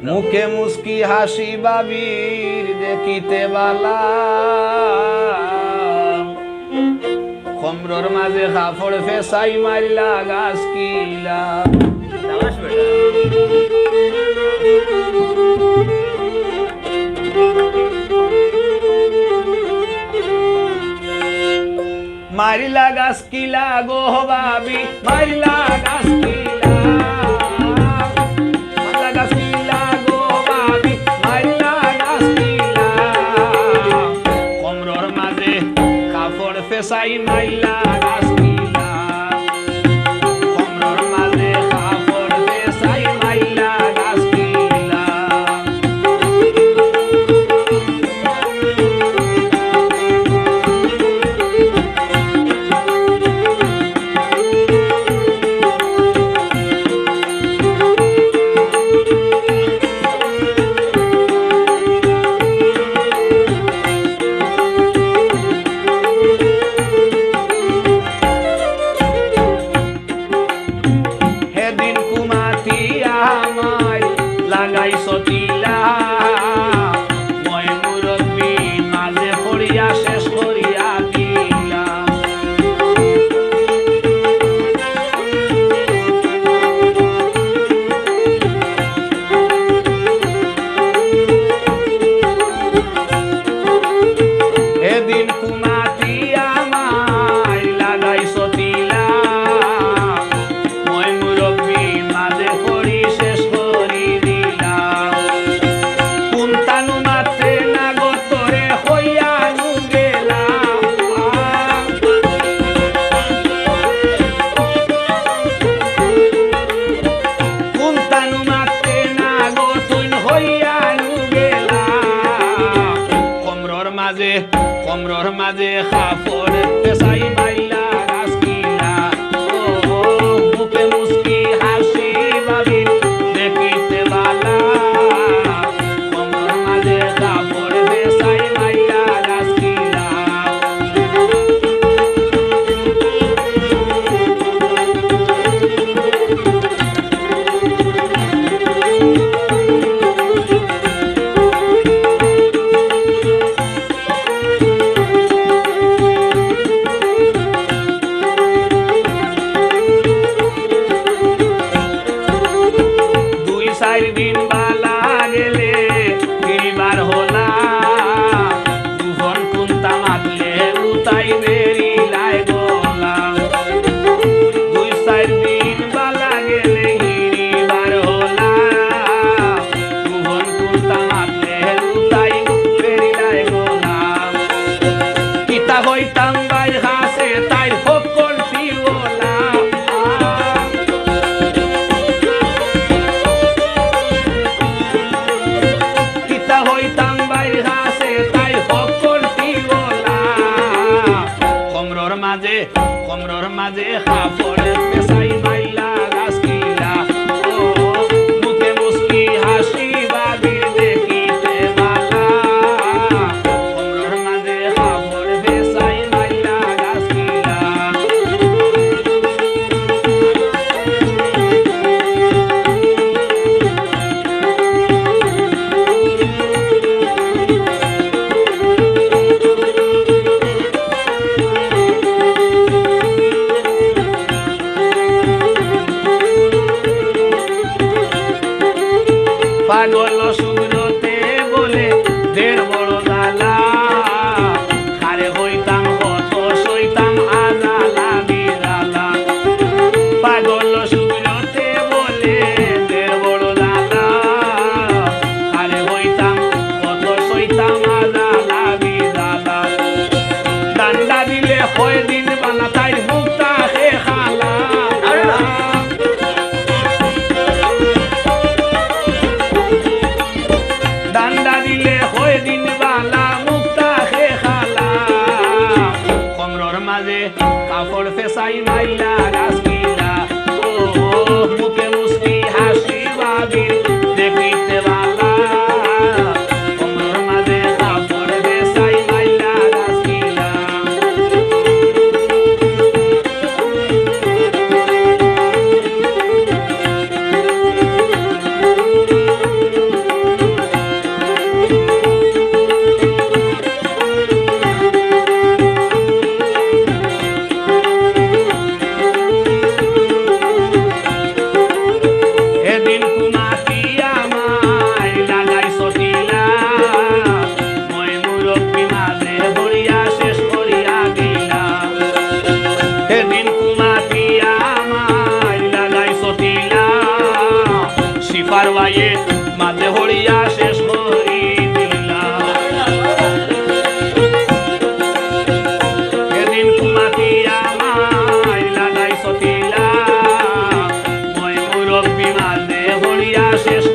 মুখে মুস্কি হাসি বাবির দেখিতে বালা খমরর মাঝে কাপড় ফেসাই মারিলা গাছ কিলা মারিলা গাছ কিলা গো বাবি মারিলা গাছ কিলা মারিলা গাছ কিলা গো বাবি মারিলা গাছ কিলা কমরর মাঝে কাপড় ফেসাই মারিলা গাছ কিলা কমরর মাঝে কাপড় ফেসাই মারিলা গাছ কিলা সচিলা মই মুরব্বী মাঝে পড়িয়া শেষ করিয়া দিলাম এদিন কুমাতিয়া মাই লাগাই সচিলা মই মুরব্বী মাঝে পড়ি শেষ করি কমরর মাঝে কাপড় ফেসাই মাইলা গাছ কিলা ও মুখে মুস্কি হাসি বাবি দেখিতে বালা কমরর মাঝে কাপড় ফেসাই মাইলা গাছ কিলা দিন বালা গেলে ফিরিবার হলা দুজন কুন্তা মাতলে উতাই বেরিলাই গোলা দুই চার দিন বালা গেলে ফিরিবার হলা দুজন কুন্তা মাতলে উতাই বেরিলাই গোলা পিতা হইতাম বাই হাসে তাই সকল তিওলা হইতাম বাইর হাসে তাই সকল তিওলা কমরর মাঝে কাপড় পেশাই মাইলা গাছ কিলা ও মুখে মুস্কি হাসি বাবির দেখিতে বালা কমরর মাঝে কাপড় পেশাই মাইলা গাছ কিলা পাগল সুগ্রতে বলে দের বড় জালা খারে হইতাম কত সইতাম আজালা বিরালা পাগল সুগ্রতে বলে দের বড় জালা খারে হইতাম কত সইতাম আজালা বিরালা ডান্ডা দিলে হয় দিন বালা তাই মুক্তা হে খালা ডান্ডা দিলে হয় দিন বালা মুক্তা হে খালা কমরর মাঝে কাপড় ফেসাই মাইলা গাছ কিলা ও মুখে মুস্কি হাসি বাবির দেখিতে বালা কমরর মাঝে কাপড় ফেসাই মাইলা গাছ কিলা খুশি পারওয়াইয়ে মাঝে হরিয়া শেষ করি দিলাম এদিন কুমাতিয়া মাই লাগাই সতিলা মই মুরব্বী মাঝে হরিয়া শেষ